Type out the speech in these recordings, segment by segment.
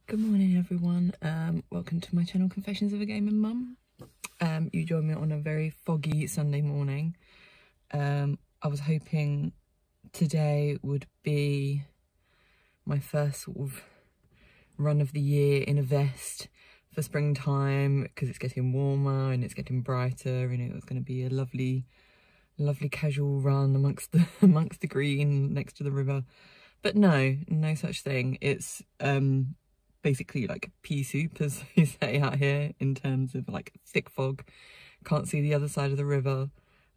Good morning everyone, welcome to my channel Confessions of a Gaming Mum. You joined me on a very foggy Sunday morning. I was hoping today would be my first sort of run of the year in a vest for springtime, because it's getting warmer and it's getting brighter and it was going to be a lovely casual run amongst the green next to the river. But no such thing. It's basically like pea soup, as they say out here, in terms of like thick fog. Can't see the other side of the river.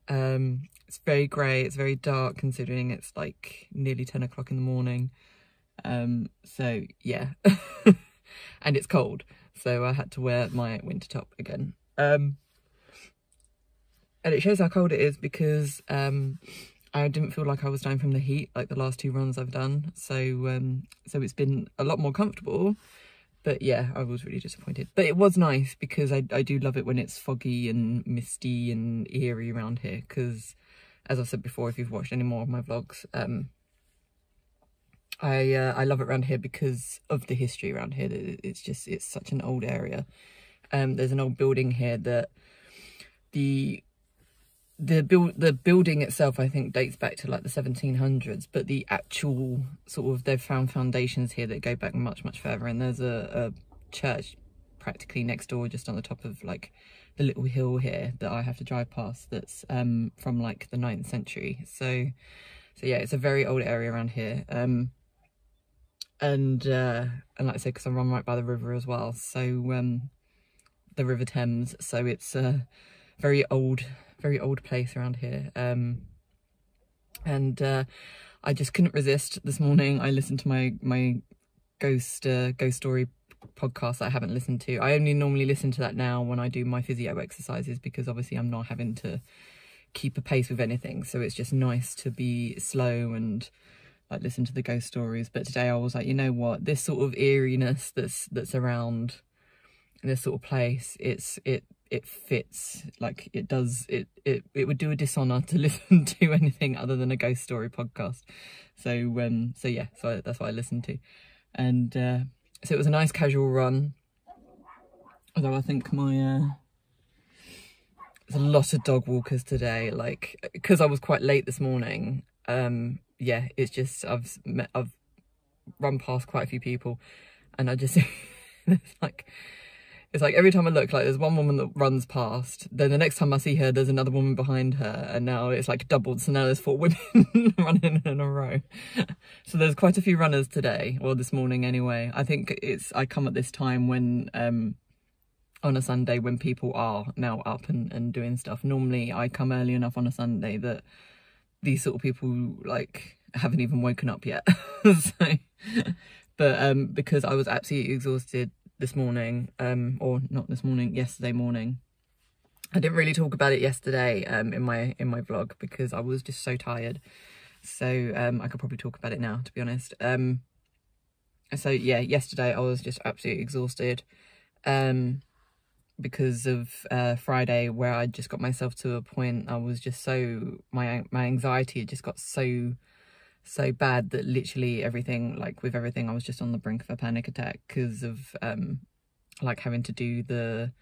It's very grey, it's very dark considering it's like nearly 10 o'clock in the morning. So yeah. And it's cold, so I had to wear my winter top again. And it shows how cold it is because I didn't feel like I was dying from the heat like the last two runs I've done. So it's been a lot more comfortable. But yeah, I was really disappointed. But it was nice because I do love it when it's foggy and misty and eerie around here. Because, as I've said before, if you've watched any more of my vlogs, I love it around here because of the history around here. It's such an old area. There's an old building here that the building itself, I think, dates back to like the 1700s, but the actual sort of, they've found foundations here that go back much further, and there's a church practically next door, just on the top of like the little hill here that I have to drive past, that's from like the 9th century. So yeah, it's a very old area around here. And like I said, because I run right by the river as well, so the River Thames, so it's a very old place around here. I just couldn't resist this morning. I listened to my ghost story podcast that I haven't listened to. I only normally listen to that now when I do my physio exercises, because obviously I'm not having to keep a pace with anything, so it's just nice to be slow and like listen to the ghost stories. But today I was like, you know what, this sort of eeriness that's around this sort of place, it fits, like it does, it would do a dishonour to listen to anything other than a ghost story podcast. So yeah, so that's what I listened to. And so it was a nice casual run, although I think there's a lot of dog walkers today, like because I was quite late this morning. Yeah, it's just I've run past quite a few people, and I just it's like every time I look, like there's one woman that runs past, then the next time I see her there's another woman behind her, and now it's like doubled, so now there's 4 women running in a row. So there's quite a few runners today, or this morning anyway. I think I come at this time when on a Sunday when people are now up and doing stuff. Normally I come early enough on a Sunday that these sort of people like haven't even woken up yet. So, but because I was absolutely exhausted this morning, or not this morning, yesterday morning. I didn't really talk about it yesterday in my vlog because I was just so tired. So I could probably talk about it now, to be honest. So yeah, yesterday I was just absolutely exhausted because of Friday, where I just got myself to a point. I was just so, my anxiety had just got so bad that literally everything, like with everything, I was just on the brink of a panic attack because of like having to do the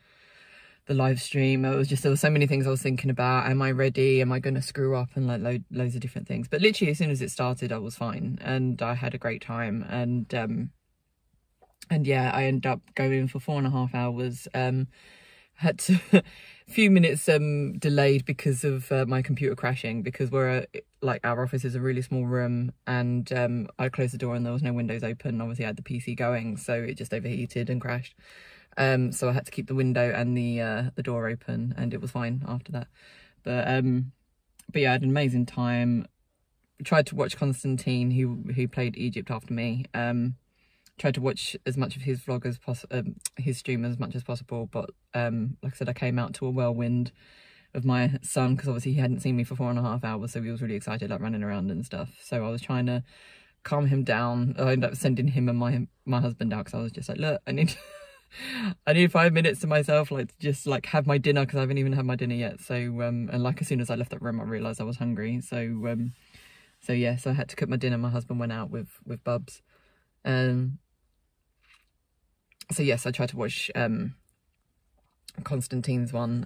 live stream. It was just, there were so many things I was thinking about. Am I ready? Am I going to screw up? And like loads of different things. But literally as soon as it started, I was fine and I had a great time. And yeah, I ended up going for 4.5 hours. Had to a few minutes delayed because of my computer crashing, because like our office is a really small room, and I closed the door and there was no windows open. Obviously I had the PC going, so it just overheated and crashed. So I had to keep the window and the door open, and it was fine after that. But yeah, I had an amazing time. Tried to watch Constantine, who played Egypt after me. Tried to watch as much of his vlog as his stream as much as possible, but like I said, I came out to a whirlwind of my son, because obviously he hadn't seen me for 4.5 hours, so he was really excited, like running around and stuff. So I was trying to calm him down. I ended up sending him and my husband out, because I was just like, look, I need 5 minutes to myself, like to just like have my dinner, because I haven't even had my dinner yet. So and like as soon as I left that room, I realised I was hungry. So yeah, so I had to cook my dinner. My husband went out with Bubs. so yes, I tried to watch Constantine's one,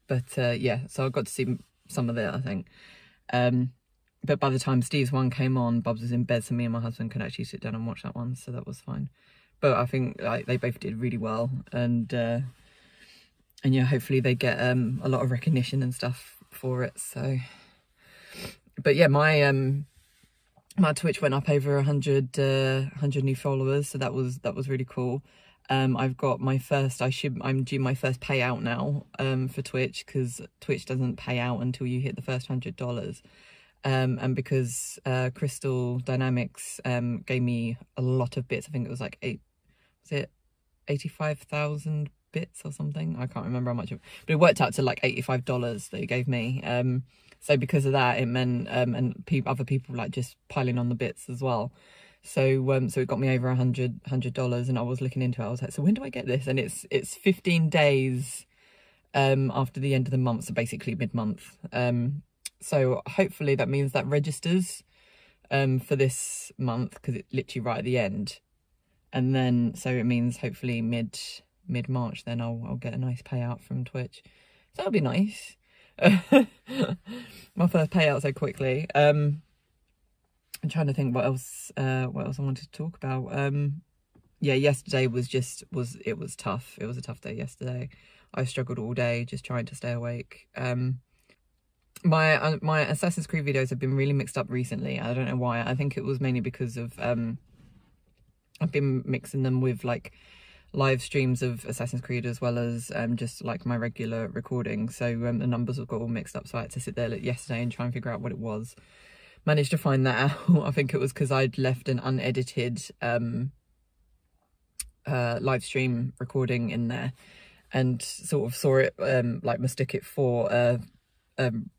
but yeah, so I got to see some of it, I think. But by the time Steve's one came on, Bubs was in bed, so me and my husband could actually sit down and watch that one, so that was fine. But I think like they both did really well, and yeah, hopefully they get a lot of recognition and stuff for it. So, but yeah, my Twitch went up over 100 new followers, so that was really cool. I've got my first, I'm due my first payout now for Twitch, because Twitch doesn't pay out until you hit the first $100. And because Crystal Dynamics gave me a lot of bits, I think it was like 85,000 bits or something. I can't remember how much, but it worked out to like $85 that it gave me. So because of that, it meant and other people like just piling on the bits as well. So so it got me over $100, and I was looking into it. I was like, so when do I get this? And it's 15 days after the end of the month, so basically mid-month. So hopefully that means that registers for this month, because it's literally right at the end. And then so it means hopefully mid-March then I'll get a nice payout from Twitch. So that'll be nice. My first payout so quickly. I'm trying to think what else I wanted to talk about. Yeah, yesterday was tough. It was a tough day yesterday. I struggled all day just trying to stay awake. My Assassin's Creed videos have been really mixed up recently. I don't know why. I think it was mainly because of I've been mixing them with like live streams of Assassin's Creed as well as just like my regular recording. So the numbers have got all mixed up. So I had to sit there yesterday and try and figure out what it was. Managed to find that out. I think it was because I'd left an unedited live stream recording in there, and sort of saw it like mistook it for a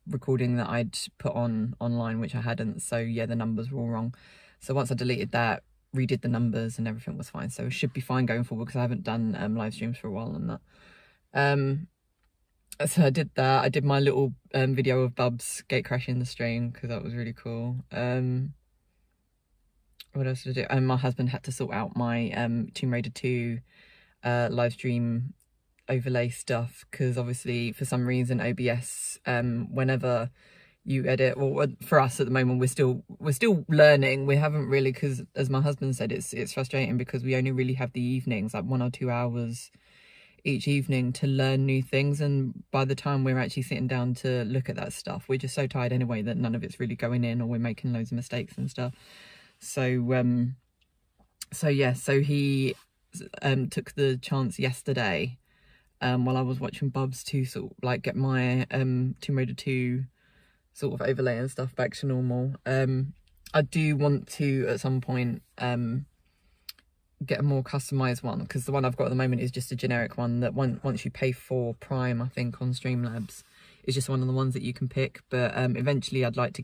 recording that I'd put online, which I hadn't. So yeah, the numbers were all wrong. So once I deleted that, redid the numbers, and everything was fine. So it should be fine going forward, because I haven't done live streams for a while on that. So I did that. I did my little video of Bubs gate crashing the stream, because that was really cool. What else did I do? And my husband had to sort out my Tomb Raider 2 live stream overlay stuff, because obviously for some reason OBS, whenever you edit, well, for us at the moment we're still learning. We haven't really, because as my husband said, it's frustrating because we only really have the evenings, like 1 or 2 hours each evening to learn new things, and by the time we're actually sitting down to look at that stuff, we're just so tired anyway that none of it's really going in, or we're making loads of mistakes and stuff. So so yeah, so he took the chance yesterday while I was watching Bubs to sort of like get my Tomb Raider 2 sort of overlay and stuff back to normal. I do want to at some point get a more customized one, because the one I've got at the moment is just a generic one that once you pay for Prime, I think on Streamlabs, is just one of the ones that you can pick. But eventually I'd like to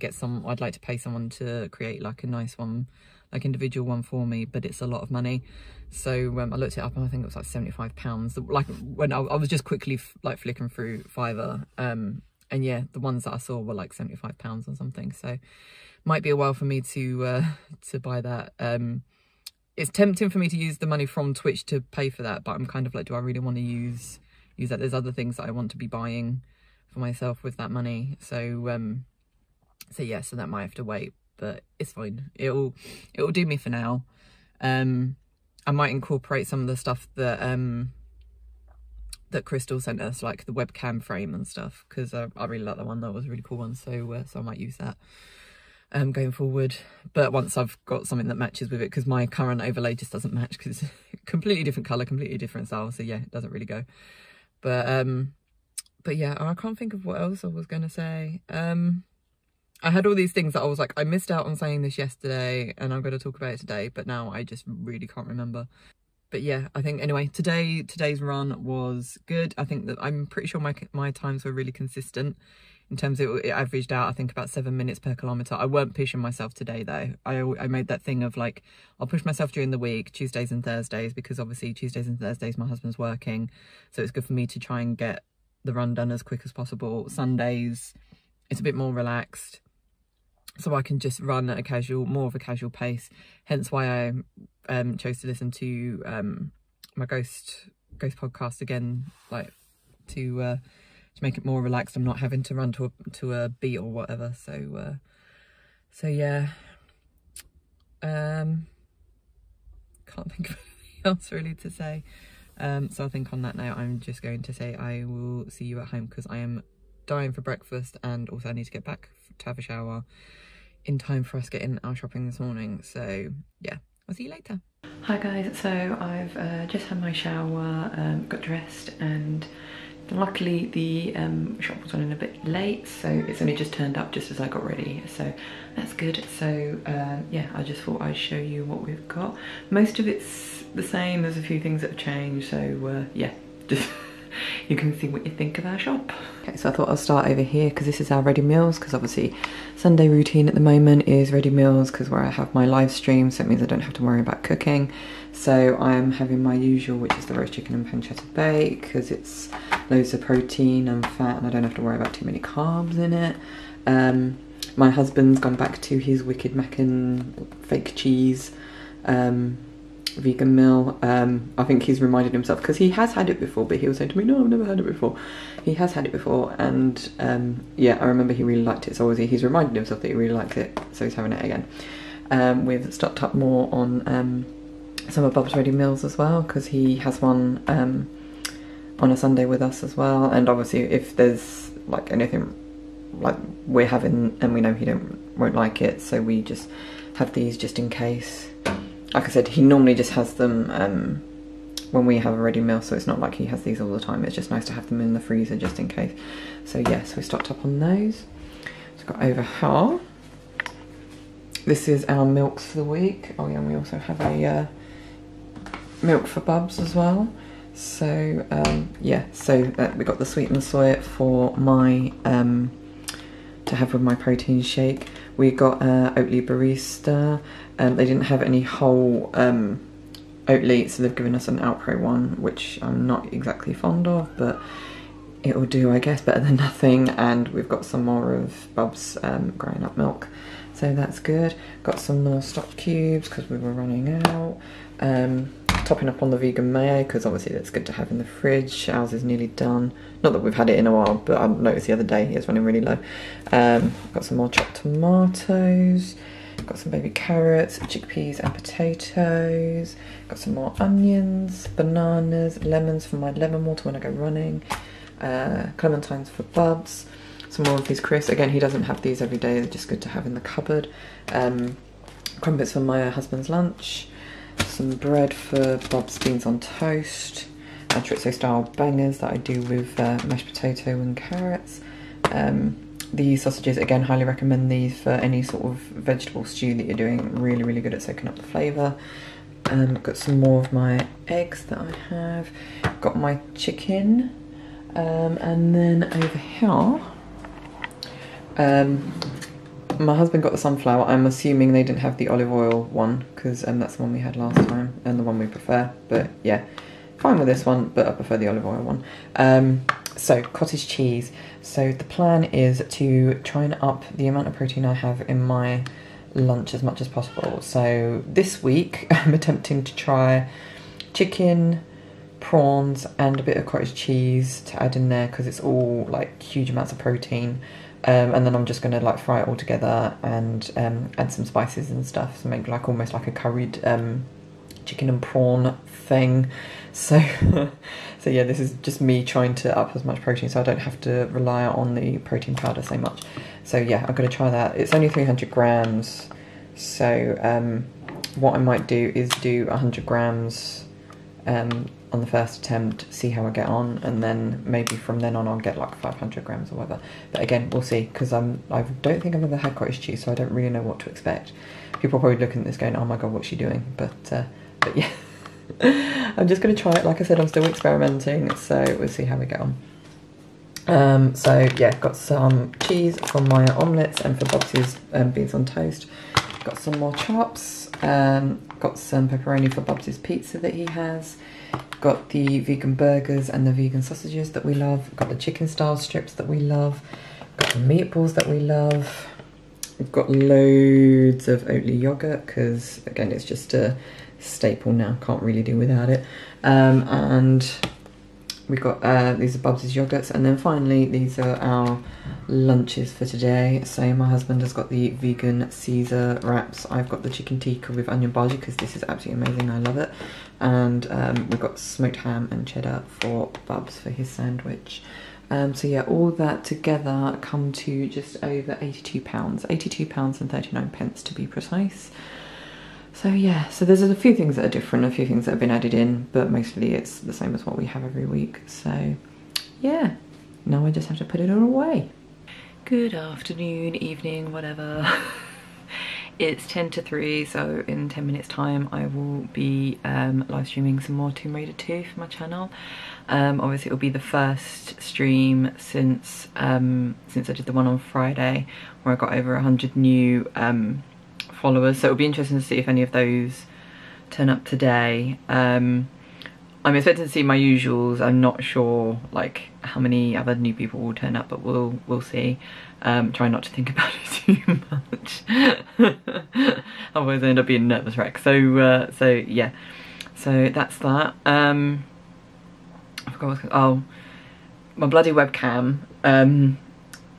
pay someone to create like a nice one, like individual one for me, but it's a lot of money. So I looked it up and I think it was like £75. Like when I was just quickly like flicking through Fiverr, and yeah, the ones that I saw were like £75 or something. So might be a while for me to buy that. It's tempting for me to use the money from Twitch to pay for that, but I'm kind of like, do I really want to use that? There's other things that I want to be buying for myself with that money. So so yeah, so that might have to wait, but it's fine. It'll do me for now. I might incorporate some of the stuff that that Crystal sent us, like the webcam frame and stuff, because I really like that one. That was a really cool one. So so I might use that going forward, but once I've got something that matches with it, because my current overlay just doesn't match, because it's completely different color, completely different style. So yeah, it doesn't really go. But yeah, I can't think of what else I was gonna say. I had all these things that I was like, I missed out on saying this yesterday and I'm going to talk about it today, but now I just really can't remember. But yeah, I think anyway, today's run was good. I think that I'm pretty sure my times were really consistent in terms of it averaged out, I think, about 7 minutes per kilometre. I weren't pushing myself today though. I made that thing of like, I'll push myself during the week, Tuesdays and Thursdays, because obviously Tuesdays and Thursdays my husband's working. So it's good for me to try and get the run done as quick as possible. Sundays, it's a bit more relaxed. so I can just run at a more of a casual pace. Hence why I chose to listen to my ghost podcast again, like to make it more relaxed. I'm not having to run to a beat or whatever. So yeah, can't think of anything else really to say. So I think on that note, I'm just going to say I will see you at home, because I am dying for breakfast, and also I need to get back to have a shower in time for us getting our shopping this morning. So yeah, I'll see you later. Hi guys, so I've just had my shower, got dressed, and luckily the shop was running a bit late, so it's only just turned up just as I got ready, so that's good. So yeah, I just thought I'd show you what we've got. Most of it's the same, there's a few things that have changed, so yeah, just you can see what you think of our shop. Okay, so I thought I'll start over here because this is our ready meals, because obviously Sunday routine at the moment is ready meals, because where I have my live stream, so it means I don't have to worry about cooking. So I'm having my usual, which is the roast chicken and pancetta bake, because it's loads of protein and fat and I don't have to worry about too many carbs in it. My husband's gone back to his wicked mackin fake cheese vegan meal. I think he's reminded himself, because he has had it before, but he was saying to me, no, I've never had it before. He has had it before, and yeah, I remember he really liked it, so obviously he's reminded himself that he really likes it, so he's having it again. We've stocked up more on some of Bubs' ready meals as well, because he has one on a Sunday with us as well, and obviously if there's like anything like we're having and we know he won't like it, so we just have these just in case. Like I said, he normally just has them when we have a ready meal, so it's not like he has these all the time. It's just nice to have them in the freezer just in case. So yes, we stocked up on those. So got over here. This is our milks for the week. Oh yeah, and we also have a milk for Bubs as well. So yeah, so we got the sweetened soy for my to have with my protein shake. We got Oatly Barista. They didn't have any whole Oatly, so they've given us an Alpro one, which I'm not exactly fond of, but it will do, I guess, better than nothing. And we've got some more of Bubs growing up milk, so that's good. Got some more stock cubes because we were running out. Topping up on the vegan mayo, because obviously that's good to have in the fridge. Ours is nearly done. Not that we've had it in a while, but I noticed the other day it's running really low. Got some more chopped tomatoes. Got some baby carrots, chickpeas and potatoes. Got some more onions, bananas, lemons for my lemon water when I go running. Clementines for Bubs. Some more of these crisps. Again, he doesn't have these every day, they're just good to have in the cupboard. Crumpets for my husband's lunch. Some bread for Bubs beans on toast. And chorizo style bangers that I do with mashed potato and carrots. These sausages, again, highly recommend these for any sort of vegetable stew that you're doing. Really, really good at soaking up the flavour. Got some more of my eggs that I have. Got my chicken. And then over here, my husband got the sunflower. I'm assuming they didn't have the olive oil one, because that's the one we had last time and the one we prefer. But yeah, fine with this one, but I prefer the olive oil one. So cottage cheese. So the plan is to try and up the amount of protein I have in my lunch as much as possible. So this week I'm attempting to try chicken, prawns and a bit of cottage cheese to add in there, because it's all like huge amounts of protein. And then I'm just going to like fry it all together and add some spices and stuff, so make like almost like a curried chicken and prawn thing. So so yeah, this is just me trying to up as much protein so I don't have to rely on the protein powder so much. So yeah, I'm going to try that. It's only 300 grams, so what I might do is do 100 grams on the first attempt, see how I get on, and then maybe from then on I'll get like 500 grams or whatever. But again, we'll see, because I don't think I've ever had cottage cheese, so I don't really know what to expect. People are probably looking at this going, oh my god, what's she doing? But yeah, I'm just going to try it. Like I said, I'm still experimenting, so we'll see how we get on. So yeah, got some cheese for my omelettes and for Bubs' beans on toast. Got some more chops. Got some pepperoni for Bubs' pizza that he has. Got the vegan burgers and the vegan sausages that we love. Got the chicken style strips that we love. Got the meatballs that we love. We've got loads of Oatly yogurt because, again, it's just a staple now. Can't really do without it. And we've got these are Bubs' yogurts, and then finally these are our lunches for today. So my husband has got the vegan Caesar wraps. I've got the chicken tikka with onion bhaji because this is absolutely amazing. I love it. And we've got smoked ham and cheddar for Bubs for his sandwich. So yeah, all that together come to just over £82, £82 and 39 pence to be precise. So yeah, so there's a few things that are different, a few things that have been added in, but mostly it's the same as what we have every week. So yeah, now I just have to put it all away. Good afternoon, evening, whatever. It's 10 to 3, so in 10 minutes time I will be live streaming some more Tomb Raider 2 for my channel. Obviously it'll be the first stream since I did the one on Friday where I got over 100 new followers, so it'll be interesting to see if any of those turn up today. I'm expecting to see my usuals. I'm not sure like how many other new people will turn up, but we'll see. Try not to think about it too much. Otherwise I end up being a nervous wreck. So yeah, so that's that. I forgot oh, my bloody webcam,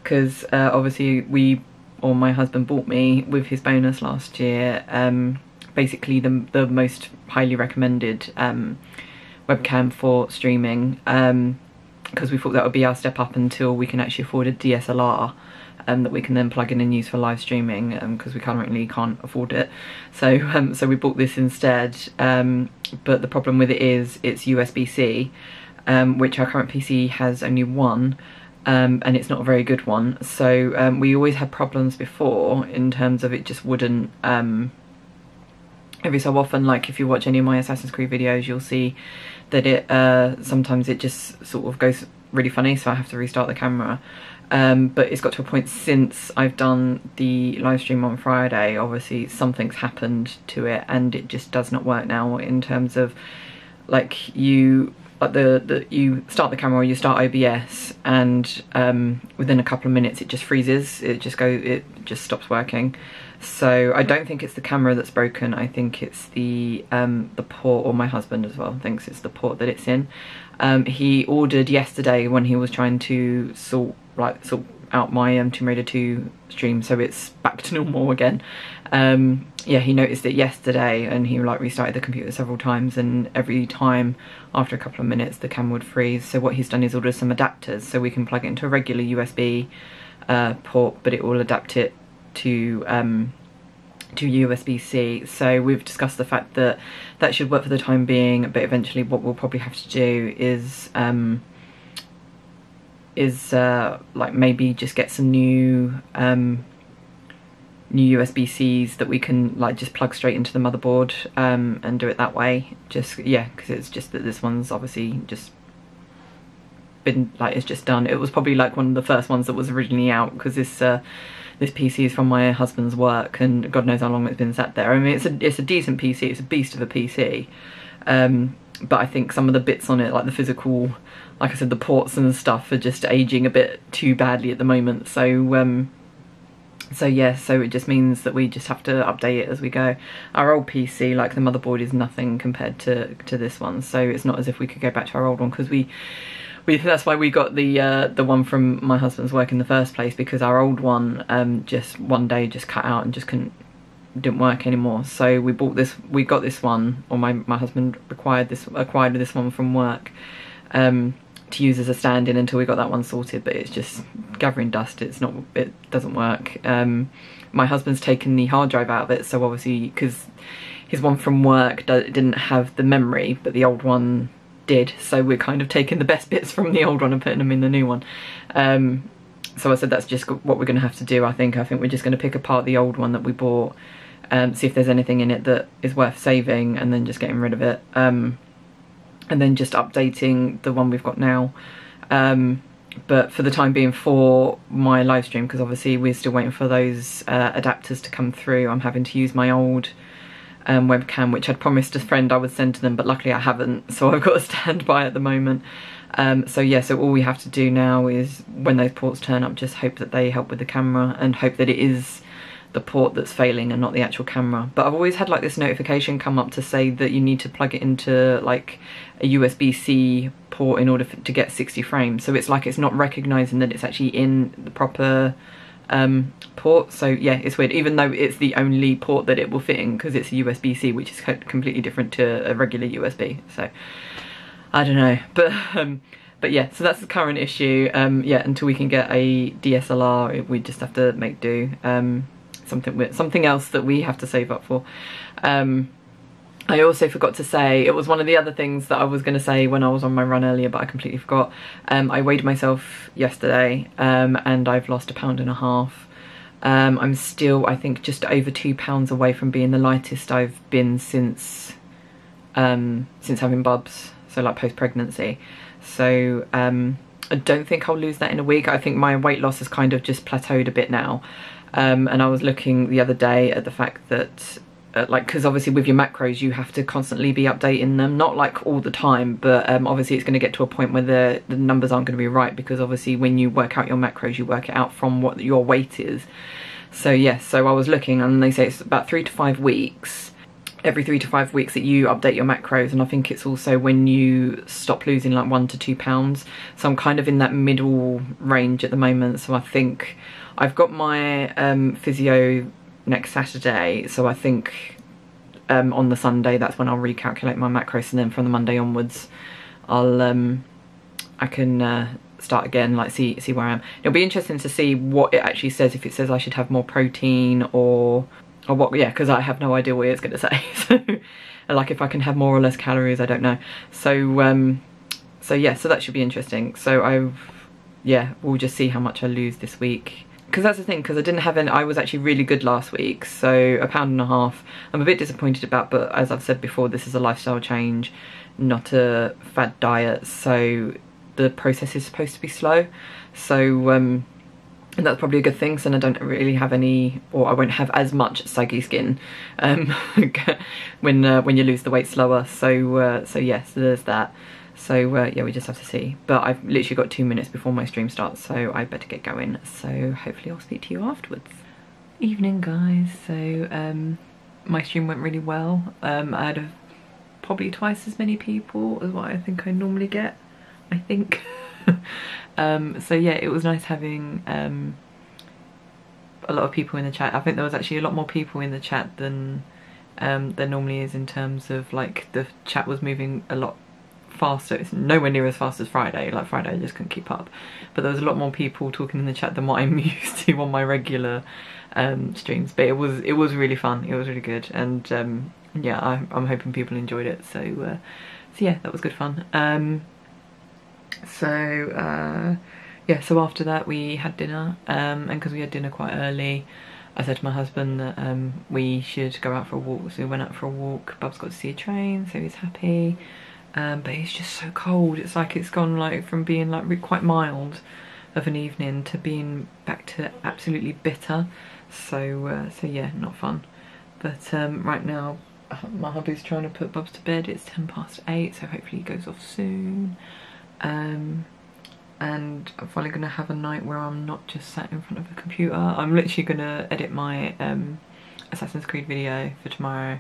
because obviously my husband bought me with his bonus last year basically the most highly recommended webcam for streaming, because we thought that would be our step up until we can actually afford a DSLR that we can then plug in and use for live streaming, because we currently can't afford it. So so we bought this instead, but the problem with it is it's USB-C, which our current PC has only one, and it's not a very good one. So we always had problems before in terms of it just wouldn't, every so often, like if you watch any of my Assassin's Creed videos, you'll see that it sometimes it just sort of goes really funny, so I have to restart the camera. But it's got to a point since I've done the live stream on Friday, obviously something's happened to it and it just does not work now, in terms of like you start the camera or you start OBS and within a couple of minutes it just freezes, it just stops working. So I don't think it's the camera that's broken, I think it's the port, or my husband as well thinks it's the port that it's in. He ordered yesterday when he was trying to sort out my Tomb Raider 2 stream, so it's back to normal again. Yeah, he noticed it yesterday and he like restarted the computer several times, and every time after a couple of minutes the camera would freeze. So what he's done is ordered some adapters so we can plug it into a regular USB port, but it will adapt it to USB-C. So we've discussed the fact that that should work for the time being, but eventually what we'll probably have to do is like maybe just get some new USB-Cs that we can like just plug straight into the motherboard and do it that way. Just yeah, because it's just that this one's obviously just been like, it's just done. It was probably like one of the first ones that was originally out, because this PC is from my husband's work and God knows how long it's been sat there. I mean, it's a decent PC, it's a beast of a PC, but I think some of the bits on it, like the physical, like I said, the ports and stuff are just aging a bit too badly at the moment. So so yeah, so it just means that we just have to update it as we go. Our old PC, like the motherboard, is nothing compared to this one, so it's not as if we could go back to our old one, because that's why we got the one from my husband's work in the first place, because our old one just one day just cut out and just didn't work anymore. So we got this one, or my husband acquired this one from work to use as a stand-in until we got that one sorted, but it's just gathering dust. It doesn't work. My husband's taken the hard drive out of it, so obviously because his one from work didn't have the memory, but the old one did, so we're kind of taking the best bits from the old one and putting them in the new one. So I said that's just what we're going to have to do. I think we're just going to pick apart the old one that we bought, see if there's anything in it that is worth saving, and then just getting rid of it, and then just updating the one we've got now. But for the time being, for my live stream, because obviously we're still waiting for those adapters to come through, I'm having to use my old webcam, which I'd promised a friend I would send to them, but luckily I haven't, so I've got a standby at the moment. So yeah, so all we have to do now is, when those ports turn up, just hope that they help with the camera and hope that it is the port that's failing and not the actual camera. But I've always had like this notification come up to say that you need to plug it into like a USB-C port in order to get 60 frames. So it's like it's not recognizing that it's actually in the proper port. So yeah, it's weird, even though it's the only port that it will fit in, because it's a USB-C, which is completely different to a regular USB. So I don't know, but yeah, so that's the current issue. Yeah, until we can get a DSLR, we just have to make do. Something else that we have to save up for. I also forgot to say, it was one of the other things that I was going to say when I was on my run earlier, but I completely forgot. I weighed myself yesterday, and I've lost 1.5 pounds. I'm still, I think, just over 2 pounds away from being the lightest I've been since having Bubs, so like post-pregnancy. So I don't think I'll lose that in a week. I think my weight loss has kind of just plateaued a bit now. And I was looking the other day at the fact that like, because obviously with your macros you have to constantly be updating them, not like all the time, but obviously it's going to get to a point where the numbers aren't going to be right, because obviously when you work out your macros you work it out from what your weight is. So yes, so I was looking, and they say it's about 3 to 5 weeks, every 3 to 5 weeks, that you update your macros. And I think it's also when you stop losing like 1 to 2 pounds. So I'm kind of in that middle range at the moment. So I think I've got my physio next Saturday, so I think on the Sunday that's when I'll recalculate my macros, and then from the Monday onwards I'll I can start again, like see where I am. It'll be interesting to see what it actually says, if it says I should have more protein or what, yeah, because I have no idea what it's going to say. So like if I can have more or less calories, I don't know. So so yeah, so that should be interesting. So yeah, we'll just see how much I lose this week. Because that's the thing, because I didn't have any, I was actually really good last week, so 1.5 pounds I'm a bit disappointed about, but as I've said before, this is a lifestyle change, not a fad diet, so the process is supposed to be slow. So and that's probably a good thing, so I don't really have any, or I won't have as much saggy skin when you lose the weight slower. So so yeah, so there's that. So yeah, we just have to see. But I've literally got 2 minutes before my stream starts, so I better get going. So hopefully I'll speak to you afterwards. Evening, guys. So my stream went really well. I had probably twice as many people as what I think I normally get, I think. So yeah, it was nice having a lot of people in the chat. I think there was actually a lot more people in the chat than there normally is, in terms of like the chat was moving a lot faster. It's nowhere near as fast as Friday. Like Friday I just couldn't keep up, but there was a lot more people talking in the chat than what I'm used to on my regular streams. But it was really fun, it was really good, and yeah, I'm hoping people enjoyed it. So so yeah, that was good fun. Yeah, so after that we had dinner, and because we had dinner quite early, I said to my husband that we should go out for a walk, so we went out for a walk. Bubs got to see a train, so he's happy. But it's just so cold. It's like it's gone like from being like quite mild of an evening to being back to absolutely bitter. So so yeah, not fun. But right now my hubby's trying to put Bubs to bed. It's 8:10, so hopefully he goes off soon. And I'm finally gonna have a night where I'm not just sat in front of a computer. I'm literally gonna edit my Assassin's Creed video for tomorrow.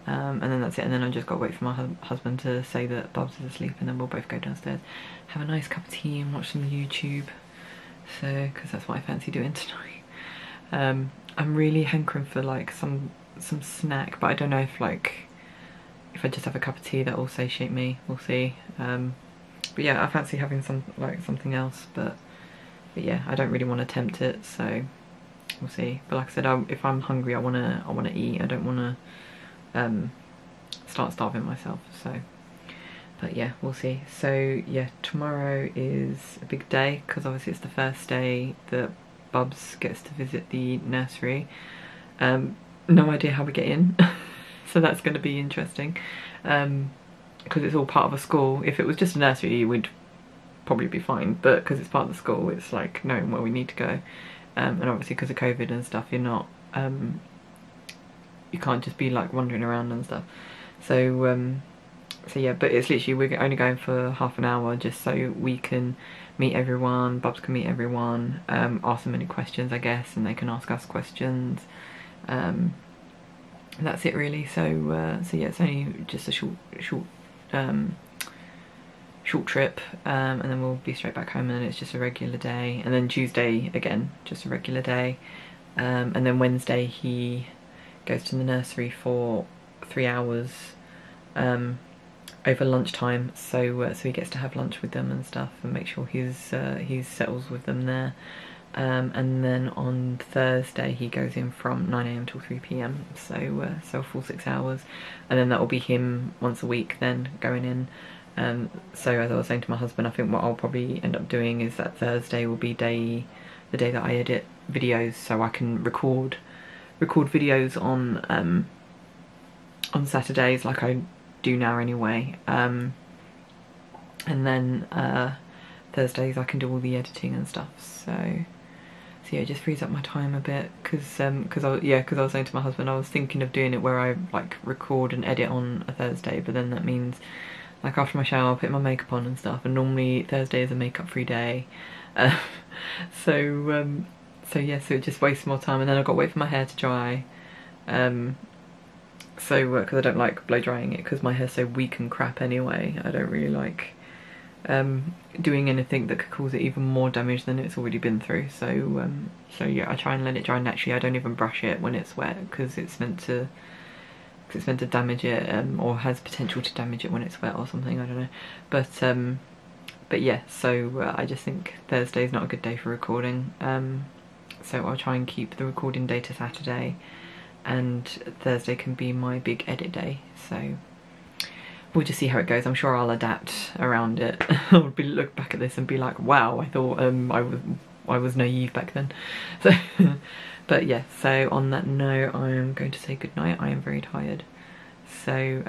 And then that's it, and then I just got to wait for my husband to say that Bubs is asleep, and then we'll both go downstairs, have a nice cup of tea and watch some YouTube, so because that's what I fancy doing tonight. I'm really hankering for like some snack, but I don't know if I just have a cup of tea that will satiate me. We'll see. But yeah, I fancy having something else, but yeah, I don't really want to tempt it, so we'll see. But like I said, if I'm hungry, I wanna eat. I don't wanna start starving myself. So but yeah, we'll see. So yeah, tomorrow is a big day, because obviously it's the first day that Bubs gets to visit the nursery. No idea how we get in. So that's going to be interesting, because it's all part of a school. If it was just a nursery we'd probably be fine, but because it's part of the school, it's like knowing where we need to go, and obviously because of COVID and stuff, you're not you can't just be like wandering around and stuff. So so yeah, but it's literally, we're only going for half an hour just so we can meet everyone, Bubs can meet everyone, ask them any questions I guess, and they can ask us questions. That's it really. So so yeah, it's only just a short trip, and then we'll be straight back home, and then it's just a regular day, and then Tuesday again just a regular day, and then Wednesday he goes to the nursery for 3 hours over lunchtime, so so he gets to have lunch with them and stuff and make sure he settles with them there. And then on Thursday he goes in from 9 AM till 3 PM, so so a full 6 hours, and then that will be him once a week then going in. So as I was saying to my husband, I think what I'll probably end up doing is that Thursday will be the day that I edit videos, so I can record videos on Saturdays like I do now anyway, and then Thursdays I can do all the editing and stuff. So yeah, it just frees up my time a bit, because I was saying to my husband I was thinking of doing it where I like record and edit on a Thursday, but then that means like after my shower I'll put my makeup on and stuff, and normally Thursday is a makeup free day, so yeah, so it just wastes more time, and then I've got to wait for my hair to dry, so because I don't like blow drying it because my hair's so weak and crap anyway. I don't really like doing anything that could cause it even more damage than it's already been through, so so yeah, I try and let it dry naturally. I don't even brush it when it's wet because it's meant to damage it, or has potential to damage it when it's wet or something, I don't know, but yeah, so I just think Thursday's not a good day for recording, so I'll try and keep the recording day to Saturday, and Thursday can be my big edit day, so we'll just see how it goes. I'm sure I'll adapt around it. I'll look back at this and be like, wow, I thought I was naive back then. So but yeah, so on that note I am going to say good night. I am very tired, so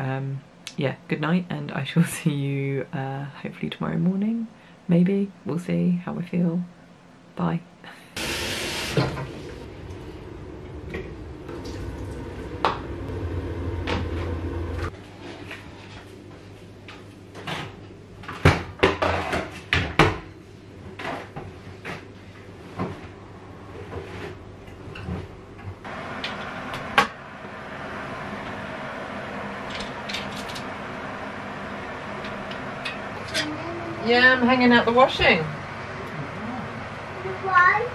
yeah, good night, and I shall see you hopefully tomorrow morning, maybe, we'll see how I feel. Bye. Yeah, I'm hanging out the washing. Why?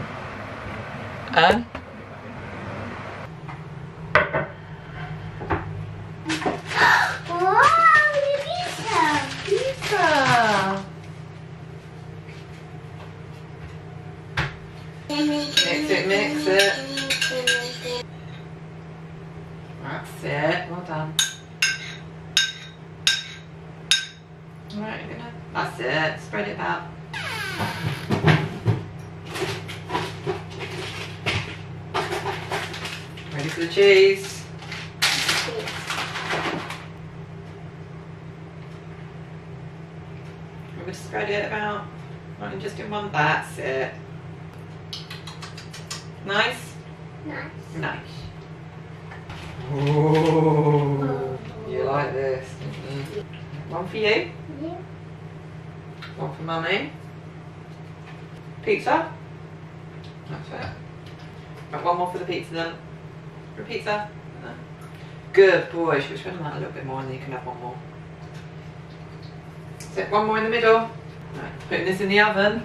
Wow, the pizza! Pizza! Mix it. That's it, well done. Alright, that's it, spread it out. Ready for the cheese? We're going to spread it about, not just in one, that's it. Nice? Nice. Nice. Oh, you like this, don't you? One for you? Yeah. One for Mummy. Pizza? That's it. Right, one more for the pizza then. For pizza? No. Good boy. Should we spread them out a little bit more and then you can have one more? Set one more in the middle. Right, putting this in the oven.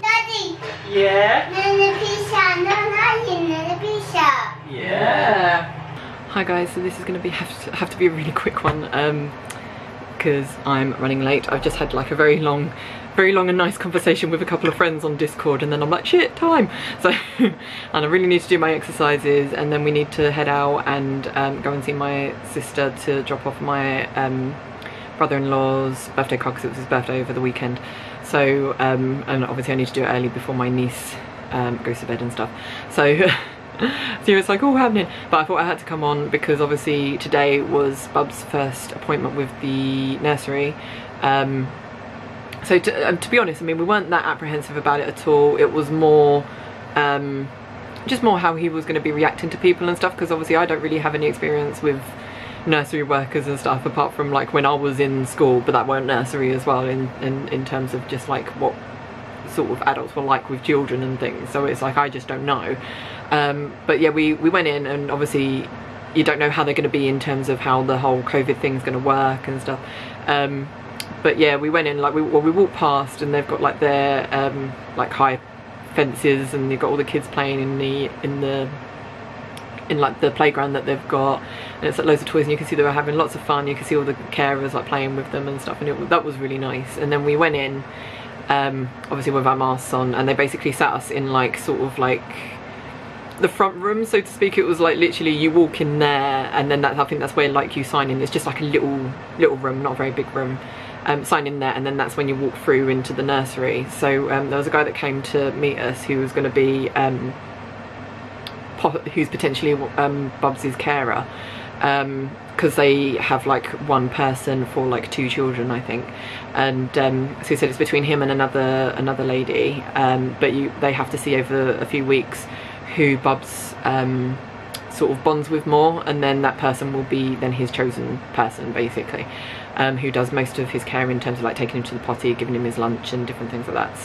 Daddy! Yeah? Another pizza, another pizza. Yeah. Hi guys, so this is going to have to be a really quick one because I'm running late. I've just had like a very long and nice conversation with a couple of friends on Discord, and then I'm like, shit, time. So and I really need to do my exercises, and then we need to head out and go and see my sister to drop off my brother-in-law's birthday card because it was his birthday over the weekend. So and obviously I need to do it early before my niece goes to bed and stuff. So so it's like all happening, but I thought I had to come on because obviously today was Bubs' first appointment with the nursery. So to be honest, I mean, we weren't that apprehensive about it at all. It was more just more how he was going to be reacting to people and stuff, because obviously I don't really have any experience with nursery workers and stuff, apart from like when I was in school, but that weren't nursery as well, in terms of just like what sort of adults were like with children and things. So it's like I just don't know. But yeah, we went in, and obviously you don't know how they're going to be in terms of how the whole COVID thing's going to work and stuff. But yeah, we went in, like we walked past, and they've got like their like high fences, and you've got all the kids playing in like the playground that they've got, and it's like loads of toys, and you can see they were having lots of fun. You can see all the carers like playing with them and stuff, and that was really nice. And then we went in, obviously with our masks on, and they basically sat us in like sort of like the front room, so to speak. It was like literally you walk in there, and then I think that's where like you sign in. It's just like a little room, not a very big room. Sign in there, and then that's when you walk through into the nursery. So there was a guy that came to meet us who was going to be who's potentially Bubs' carer, because they have like one person for like 2 children, I think. And so he said it's between him and another lady, but they have to see over a few weeks who Bubs sort of bonds with more, and then that person will be then his chosen person, basically, who does most of his care in terms of like taking him to the potty, giving him his lunch and different things like that.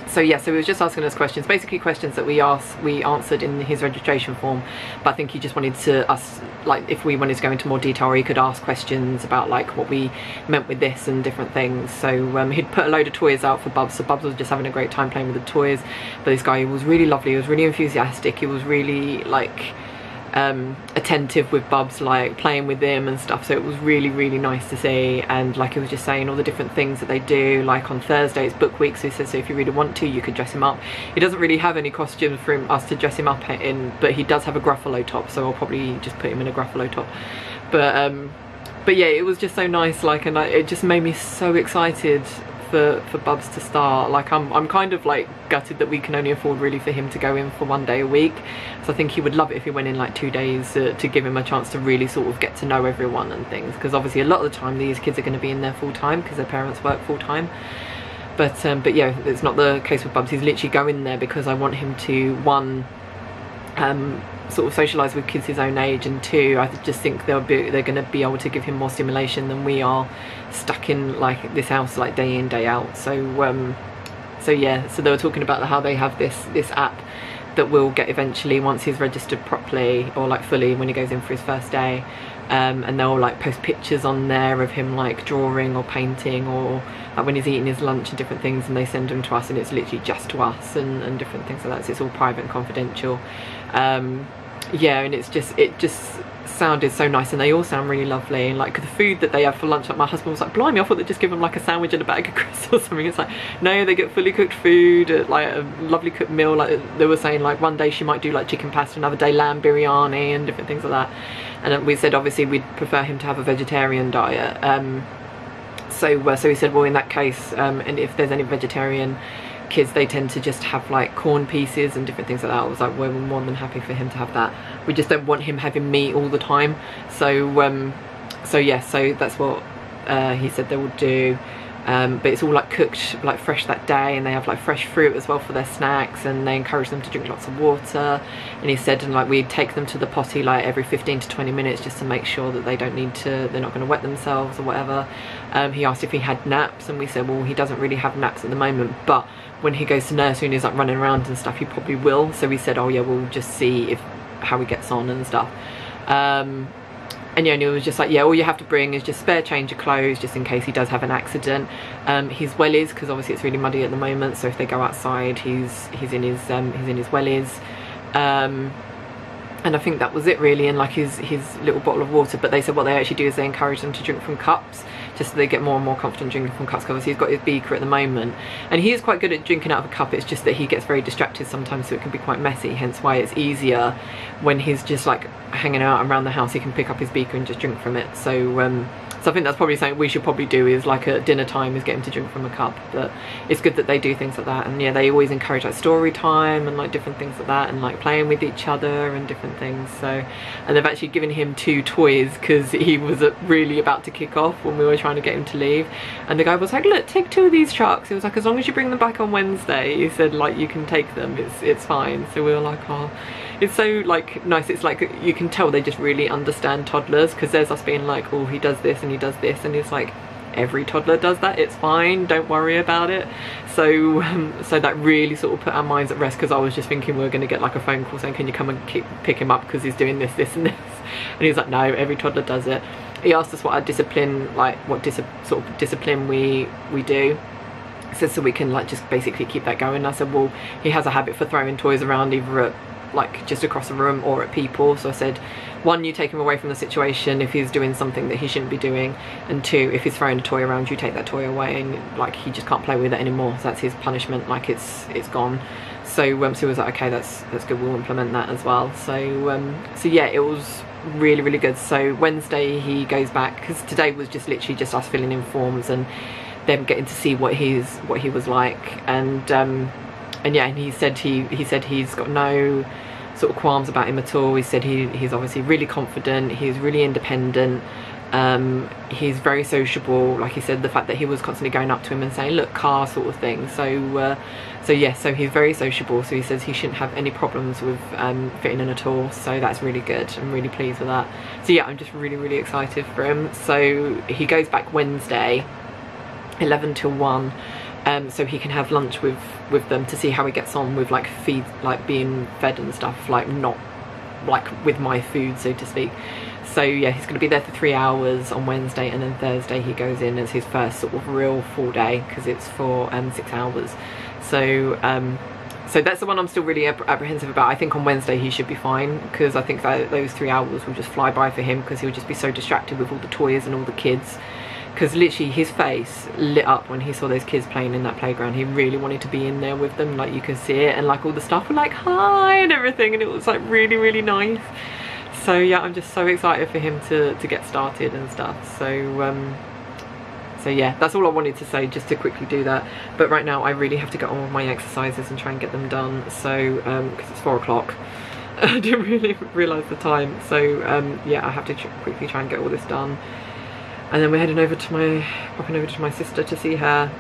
So yeah, so he was just asking us questions, basically questions that we answered in his registration form, but I think he just wanted us, like, if we wanted to go into more detail, or he could ask questions about like what we meant with this and different things. So he'd put a load of toys out for Bubs, so Bubs was just having a great time playing with the toys. But this guy was really lovely, he was really enthusiastic, he was really like attentive with Bubs, like playing with him and stuff. So it was really nice to see. And like he was just saying all the different things that they do, like on Thursday it's book week, so he says, so if you really want to, you could dress him up. He doesn't really have any costumes for us to dress him up in, but he does have a Gruffalo top, so I'll probably just put him in a Gruffalo top. But yeah, it was just so nice, like, and it just made me so excited for Bubs to start. Like I'm kind of like gutted that we can only afford really for him to go in for 1 day a week, so I think he would love it if he went in like 2 days to give him a chance to really sort of get to know everyone and things, because obviously a lot of the time these kids are going to be in there full time because their parents work full time. But yeah, it's not the case with Bubs. He's literally going there because I want him to, one, sort of socialise with kids his own age, and 2, I just think they're going to be able to give him more stimulation than we are stuck in like this house like day in day out. So yeah, so they were talking about how they have this app that will get eventually once he's registered properly, or like fully when he goes in for his first day, and they'll like post pictures on there of him like drawing or painting, or like when he's eating his lunch and different things, and they send them to us, and it's literally just to us and different things like that, so it's all private and confidential. Yeah, and it just sounded so nice, and they all sound really lovely. And like the food that they have for lunch, like my husband was like, blimey, I thought they'd just give them like a sandwich and a bag of crisps or something. It's like, no, they get fully cooked food, like a lovely cooked meal. Like they were saying, like one day she might do like chicken pasta, another day lamb biryani and different things like that. And we said obviously we'd prefer him to have a vegetarian diet. So he said, well, in that case, and if there's any vegetarian kids, they tend to just have like corn pieces and different things like that. I was like, we're more than happy for him to have that. We just don't want him having meat all the time. So yeah, so that's what he said they would do. But it's all like cooked like fresh that day, and they have like fresh fruit as well for their snacks, and they encourage them to drink lots of water. And he said, and like we'd take them to the potty like every 15 to 20 minutes just to make sure that they don't need to, they're not going to wet themselves or whatever. He asked if he had naps, and we said, well, he doesn't really have naps at the moment, but when he goes to nursery and he's like running around and stuff, he probably will. So we said, oh yeah, we'll just see how he gets on and stuff. And yeah, and he was just like, yeah, all you have to bring is just spare change of clothes just in case he does have an accident. His wellies, because obviously it's really muddy at the moment, so if they go outside, he's in his wellies. And I think that was it really, and like his little bottle of water. But they said what they actually do is they encourage them to drink from cups, just so they get more and more confident drinking from cups, because obviously he's got his beaker at the moment, and he is quite good at drinking out of a cup. It's just that he gets very distracted sometimes, so it can be quite messy, hence why it's easier when he's just like hanging out around the house, he can pick up his beaker and just drink from it. So so I think that's probably something we should probably do, is like at dinner time is get him to drink from a cup. But it's good that they do things like that. And yeah, they always encourage like story time and like different things like that, and like playing with each other and different things. So, and they've actually given him 2 toys because he was really about to kick off when we were trying to get him to leave. And the guy was like, look, take 2 of these sharks. He was like, as long as you bring them back on Wednesday, he said, like, you can take them, it's fine. So we were like, oh, it's so like nice. It's like you can tell they just really understand toddlers, because there's us being like, oh, he does this and he does this, and it's like, every toddler does that, it's fine, don't worry about it. So so that really sort of put our minds at rest, because I was just thinking we were going to get like a phone call saying, can you come and pick him up because he's doing this, this and this, and he's like, no, every toddler does it. He asked us what our discipline, like what sort of discipline we do, so we can like just basically keep that going. I said, well, he has a habit for throwing toys around, either at like just across the room or at people. So I said, one, you take him away from the situation if he's doing something that he shouldn't be doing, and two, if he's throwing a toy around, you take that toy away, and like he just can't play with it anymore. So that's his punishment, like it's gone. So so he was like, okay, that's good, we'll implement that as well. So so yeah, it was really, really good. So Wednesday he goes back, because today was just literally just us filling in forms and them getting to see what he was like, and yeah, and he said he's got no sort of qualms about him at all. He said he's obviously really confident, he's really independent, he's very sociable. Like he said, the fact that he was constantly going up to him and saying, look, car, sort of thing. So so yeah, so he's very sociable, so he says he shouldn't have any problems with fitting in at all. So that's really good, I'm really pleased with that. So yeah, I'm just really, really excited for him. So he goes back Wednesday 11 till 1, so he can have lunch with them to see how he gets on with like being fed and stuff, like not like with my food, so to speak. So yeah, he's going to be there for 3 hours on Wednesday, and then Thursday he goes in as his first sort of real full day, because it's for 6 hours. So so that's the one I'm still really apprehensive about. I think on Wednesday he should be fine, because I think that those 3 hours will just fly by for him, because he'll just be so distracted with all the toys and all the kids. Because literally his face lit up when he saw those kids playing in that playground. He really wanted to be in there with them, like you could see it, and like all the staff were like hi and everything, and it was like really, really nice. So yeah, I'm just so excited for him to get started and stuff. So so yeah, that's all I wanted to say, just to quickly do that. But right now I really have to get on with my exercises and try and get them done. So because it's 4 o'clock. I didn't really realise the time. So yeah, I have to quickly try and get all this done. And then we're heading over to popping over to my sister to see her.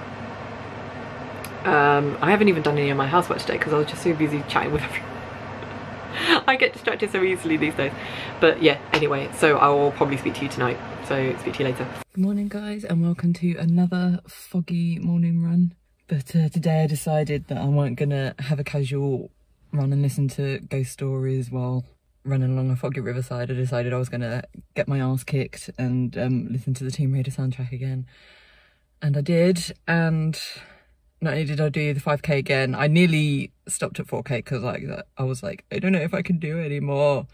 I haven't even done any of my housework today because I was just so busy chatting with everyone. I get distracted so easily these days. But yeah, anyway, so I will probably speak to you tonight. So speak to you later. Good morning, guys, and welcome to another foggy morning run. But today I decided that I weren't gonna have a casual run and listen to ghost stories while running along a foggy riverside. I decided I was gonna get my ass kicked and listen to the Tomb Raider soundtrack again, and I did. And not only did I do the 5k again, I nearly stopped at 4k because I was like, I don't know if I can do it anymore.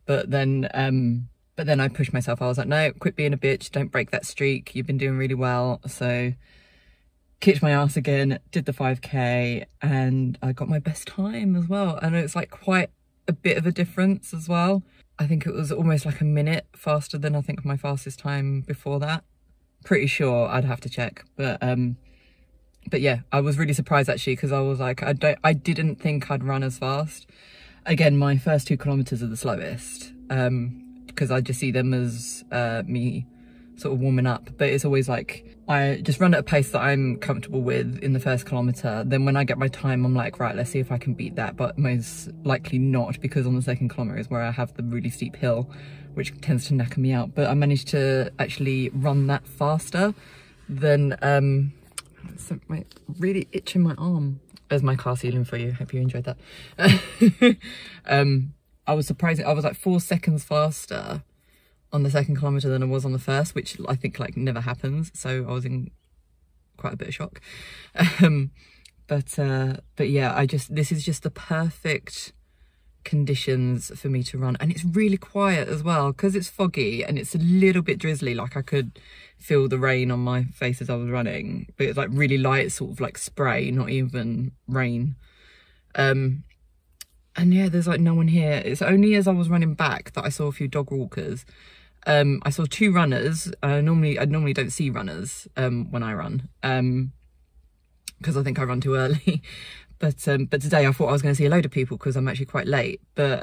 But then I pushed myself. I was like, no, quit being a bitch, don't break that streak, you've been doing really well. So kicked my ass again, did the 5k, and I got my best time as well. And it's like quite a bit of a difference as well. I think it was almost like a minute faster than I think my fastest time before that. Pretty sure, I'd have to check. But yeah, I was really surprised actually, because I was like, I didn't think I'd run as fast. Again, my first 2 kilometers are the slowest, because I just see them as me sort of warming up. But it's always like, I just run at a pace that I'm comfortable with in the first kilometer. Then when I get my time, I'm like, right, let's see if I can beat that. But most likely not, because on the second kilometer is where I have the really steep hill, which tends to knacker me out. But I managed to actually run that faster than so really itching my arm. There's my car ceiling for you. Hope you enjoyed that. I was surprised. I was like 4 seconds faster on the second kilometer than I was on the first, which I think like never happens. So I was in quite a bit of shock. But yeah, this is just the perfect conditions for me to run, and it's really quiet as well because it's foggy and it's a little bit drizzly. Like I could feel the rain on my face as I was running, but it's like really light, sort of like spray, not even rain. And yeah, there's like no one here. It's only as I was running back that I saw a few dog walkers. I saw 2 runners. I normally don't see runners when I run, because I think I run too early. But today I thought I was going to see a load of people because I'm actually quite late. But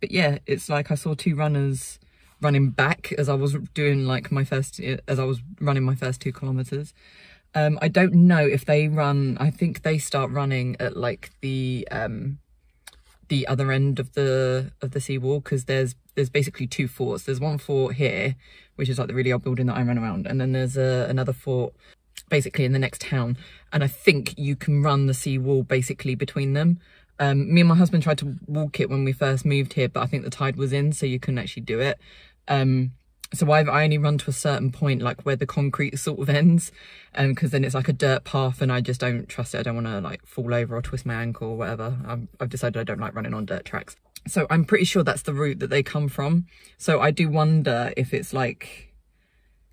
yeah, it's like I saw 2 runners running back as I was doing like as I was running my first 2 kilometers. I don't know if they run. I think they start running at like the the other end of the seawall, because there's basically two forts. There's one fort here, which is like the really old building that I run around, and then there's another fort basically in the next town, and I think you can run the seawall basically between them. Me and my husband tried to walk it when we first moved here, but I think the tide was in, so you couldn't actually do it. So I only run to a certain point, like where the concrete sort of ends, because then it's like a dirt path, and I just don't trust it. I don't want to like fall over or twist my ankle or whatever. I've decided I don't like running on dirt tracks. So I'm pretty sure that's the route that they come from. So I do wonder if it's like,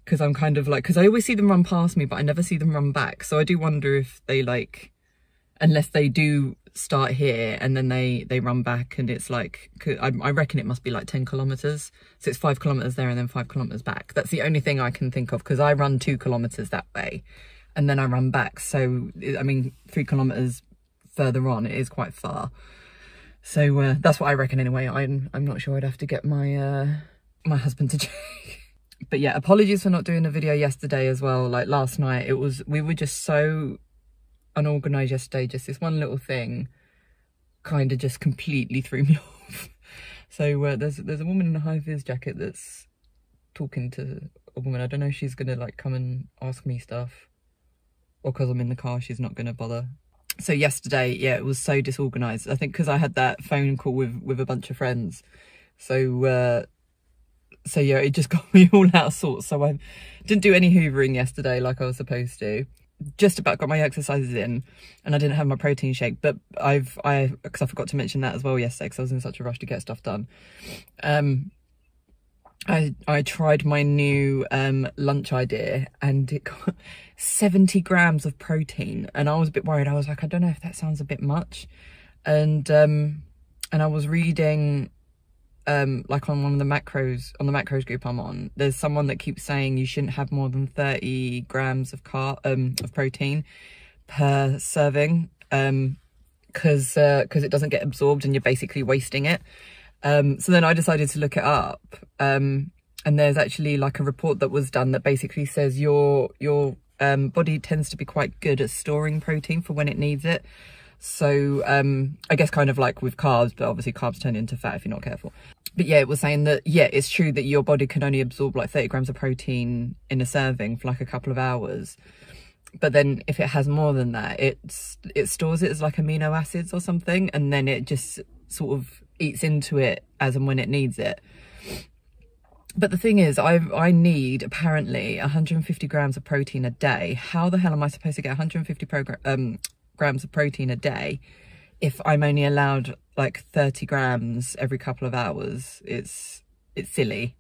because I'm kind of like, because I always see them run past me, but I never see them run back. So I do wonder if they like, unless they do start here and then they run back, and it's like, I reckon it must be like 10 kilometers, so it's 5 kilometers there and then 5 kilometers back. That's the only thing I can think of, because I run 2 kilometers that way and then I run back, so I mean 3 kilometers further on, it is quite far. So that's what I reckon anyway. I'm not sure. I'd have to get my my husband to check. But yeah, apologies for not doing a video yesterday as well. Like last night, we were just so unorganized yesterday. Just this one little thing kind of just completely threw me off. So there's a woman in a high vis jacket that's talking to a woman. I don't know if she's gonna like come and ask me stuff, or because I'm in the car she's not gonna bother. So yesterday, yeah, it was so disorganized. I think because I had that phone call with a bunch of friends. So so yeah, it just got me all out of sorts. So I didn't do any hoovering yesterday like I was supposed to. Just about got my exercises in, and I didn't have my protein shake, but because I forgot to mention that as well yesterday because I was in such a rush to get stuff done. I tried my new lunch idea, and it got 70 grams of protein, and I was a bit worried. I was like, I don't know if that sounds a bit much, and I was reading like on one of the macros, on the macros group I'm on, there's someone that keeps saying you shouldn't have more than 30 grams of protein per serving, because it doesn't get absorbed and you're basically wasting it. So then I decided to look it up, and there's actually like a report that was done that basically says your body tends to be quite good at storing protein for when it needs it. So I guess kind of like with carbs, but obviously carbs turn into fat if you're not careful. But yeah, it was saying that, yeah, it's true that your body can only absorb like 30 grams of protein in a serving for like a couple of hours. But then if it has more than that, it stores it as like amino acids or something, and then it just sort of eats into it as and when it needs it. But the thing is, I need apparently 150 grams of protein a day. How the hell am I supposed to get 150 grams of protein a day if I'm only allowed like 30 grams every couple of hours? It's silly.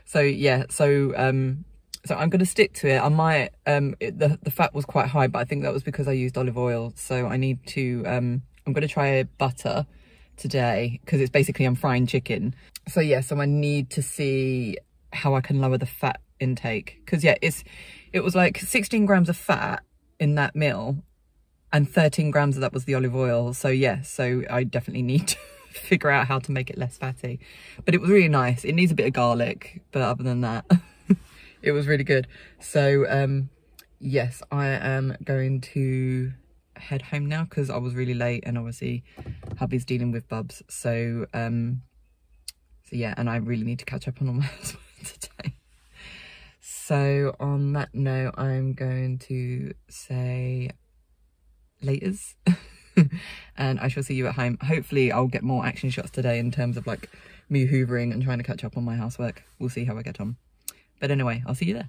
So yeah, so I'm going to stick to it. I might the fat was quite high, but I think that was because I used olive oil. So I need to I'm going to try butter today, because it's basically I'm frying chicken. So yeah, so I need to see how I can lower the fat intake, because yeah, it was like 16 grams of fat in that meal, and 13 grams of that was the olive oil. So yeah, so I definitely need to figure out how to make it less fatty. But it was really nice. It needs a bit of garlic, but other than that, it was really good. So yes, I am going to head home now because I was really late, and obviously hubby's dealing with Bubs. So so yeah, and I really need to catch up on all my housework today. So on that note, I'm going to say laters and I shall see you at home. Hopefully I'll get more action shots today in terms of like me hoovering and trying to catch up on my housework. We'll see how I get on. But anyway, I'll see you there.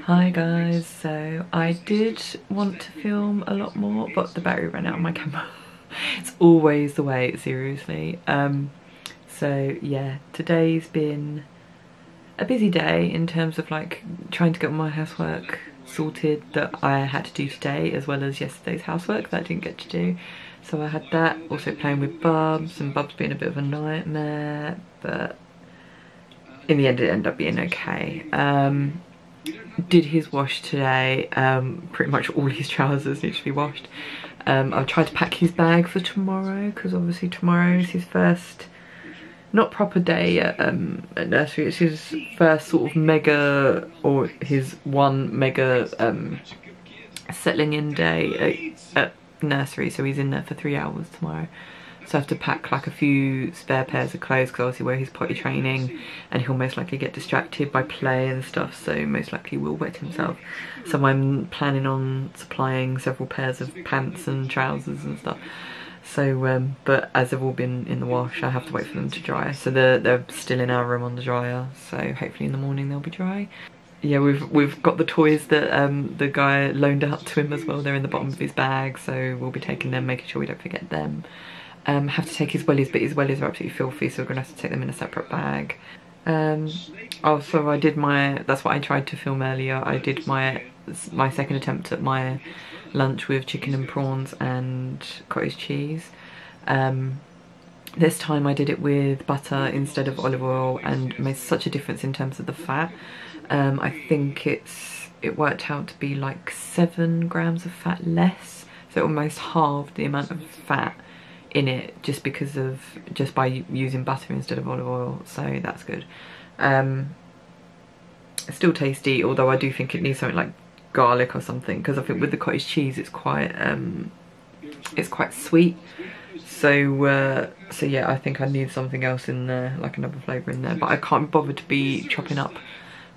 Hi guys, so I did want to film a lot more, but the battery ran out on my camera. It's always the way, seriously. So yeah, today's been a busy day in terms of like trying to get my housework sorted that I had to do today, as well as yesterday's housework that I didn't get to do. So I had that, also playing with Bubs, and Bubs being a bit of a nightmare, but in the end it ended up being okay. Did his wash today. Pretty much all his trousers need to be washed. I've tried to pack his bag for tomorrow, because obviously tomorrow is his first, not proper day at nursery, it's his first sort of mega, or his one mega settling in day at nursery, so he's in there for 3 hours tomorrow. So I have to pack like a few spare pairs of clothes because obviously where he's potty training, and he'll most likely get distracted by play and stuff, so most likely will wet himself. So I'm planning on supplying several pairs of pants and trousers and stuff. So but as they've all been in the wash, I have to wait for them to dry. So they're still in our room on the dryer, so hopefully in the morning they'll be dry. Yeah, we've got the toys that the guy loaned out to him as well. They're in the bottom of his bag, so we'll be taking them, making sure we don't forget them. Have to take his wellies, but his wellies are absolutely filthy, so we're gonna have to take them in a separate bag. Oh, so I did that's what I tried to film earlier. I did my second attempt at my lunch with chicken and prawns and cottage cheese. This time I did it with butter instead of olive oil, and made such a difference in terms of the fat. I think it worked out to be like 7 grams of fat less, so it almost halved the amount of fat in it just by using butter instead of olive oil, so that's good. It's still tasty, although I do think it needs something like garlic or something, because I think with the cottage cheese it's quite sweet. So yeah, I think I need something else in there, like another flavour in there, but I can't bother to be chopping up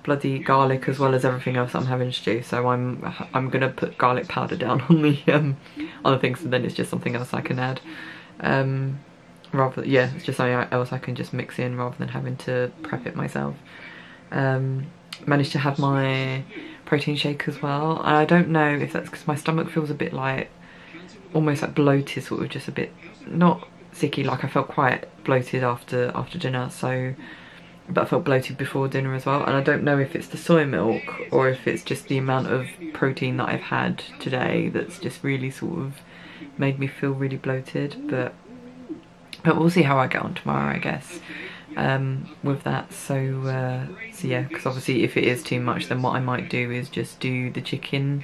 bloody garlic as well as everything else I'm having to do, so I'm gonna put garlic powder down on the things, and then it's just something else I can add. It's just something else I can just mix in rather than having to prep it myself. Managed to have my protein shake as well. I don't know if that's because my stomach feels a bit like, almost like bloated, sort of just a bit, not sicky, like I felt quite bloated after dinner, so, but I felt bloated before dinner as well, and I don't know if it's the soy milk or if it's just the amount of protein that I've had today that's just really sort of made me feel really bloated, but we'll see how I get on tomorrow, I guess, with that. So yeah, because obviously if it is too much, then what I might do is just do the chicken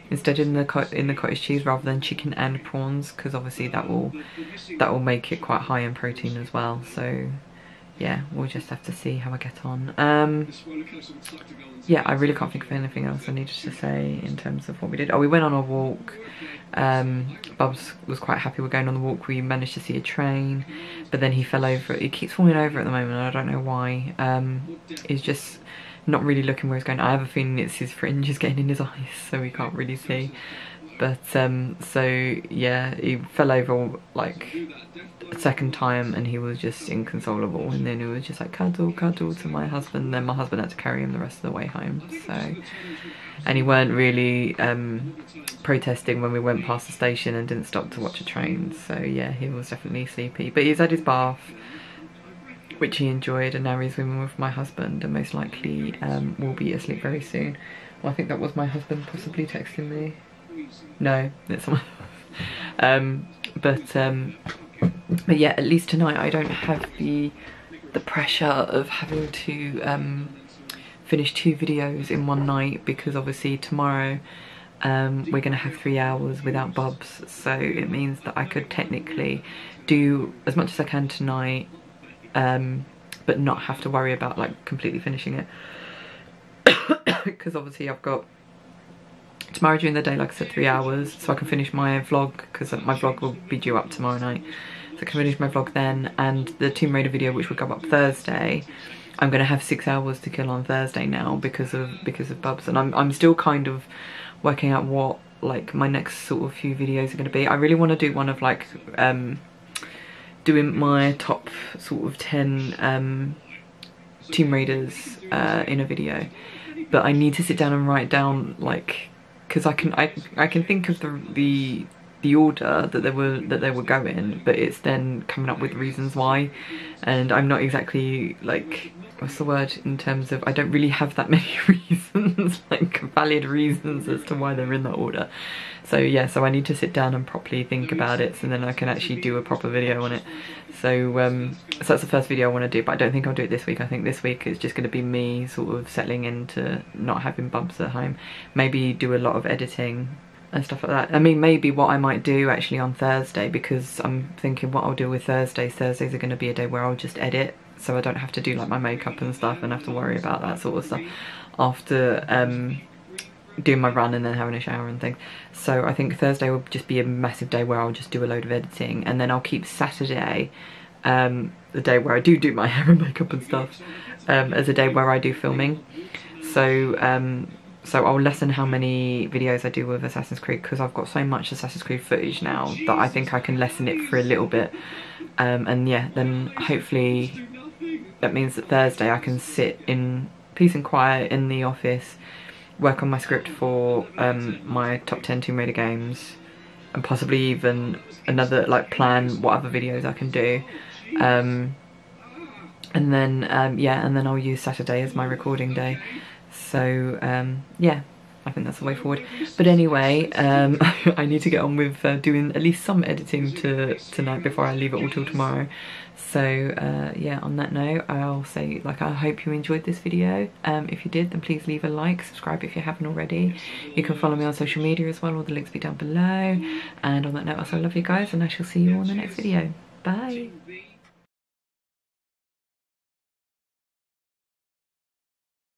instead in the cottage cheese rather than chicken and prawns, because obviously that will make it quite high in protein as well. So yeah, we'll just have to see how I get on. Yeah, I really can't think of anything else I needed to say in terms of what we did. Oh, we went on a walk. Bubs was quite happy we're going on the walk. We managed to see a train, but then he fell over. He keeps falling over at the moment, I don't know why. He's just not really looking where he's going. I have a feeling it's his fringe is getting in his eyes, so he can't really see. But so yeah, he fell over like a second time and he was just inconsolable, and then he was just like cuddle cuddle to my husband, and then my husband had to carry him the rest of the way home. So, and he weren't really protesting when we went past the station and didn't stop to watch a train, so yeah, he was definitely sleepy, but he's had his bath, which he enjoyed, and now he's swimming with my husband, and most likely will be asleep very soon. Well, I think that was my husband possibly texting me. No, it's someone else. But yeah, at least tonight I don't have the pressure of having to finish 2 videos in one night, because obviously tomorrow we're gonna have 3 hours without Bubs, so it means that I could technically do as much as I can tonight, but not have to worry about like completely finishing it, because obviously I've got tomorrow during the day, like I said, 3 hours, so I can finish my vlog, because my vlog will be due up tomorrow night, so I can finish my vlog then, and the Tomb Raider video, which will go up Thursday, I'm gonna have 6 hours to kill on Thursday now because of Bubs, and I'm still kind of working out what like my next sort of few videos are gonna be. I really want to do one of like doing my top sort of 10 Tomb Raiders in a video, but I need to sit down and write down, like, because I can think of the order that they were going, but it's then coming up with reasons why, and I'm not exactly like, what's the word, in terms of, I don't really have that many reasons, like valid reasons as to why they're in that order. So yeah, so I need to sit down and properly think about it, so then I can actually do a proper video on it. So so that's the first video I want to do, but I don't think I'll do it this week. I think this week is just going to be me sort of settling into not having Bubs at home. Maybe do a lot of editing and stuff like that. I mean, maybe what I might do actually on Thursday, because I'm thinking what I'll do with Thursdays are going to be a day where I'll just edit, so I don't have to do like my makeup and stuff and have to worry about that sort of stuff after doing my run and then having a shower and things. So I think Thursday will just be a massive day where I'll just do a load of editing, and then I'll keep Saturday, the day where I do my hair and makeup and stuff, as a day where I do filming. So so I'll lessen how many videos I do with Assassin's Creed, because I've got so much Assassin's Creed footage now that I think I can lessen it for a little bit. And yeah, then hopefully that means that Thursday I can sit in peace and quiet in the office, work on my script for my top 10 Tomb Raider games, and possibly even another, like, plan what other videos I can do. And then yeah, and then I'll use Saturday as my recording day. So yeah, I think that's the way forward. But anyway, I need to get on with doing at least some editing tonight before I leave it all till tomorrow. So yeah, on that note, I'll say, like, I hope you enjoyed this video. If you did, then please leave a like, subscribe if you haven't already. You can follow me on social media as well, all the links will be down below. And on that note, I love you guys, and I shall see you on the next video. Bye.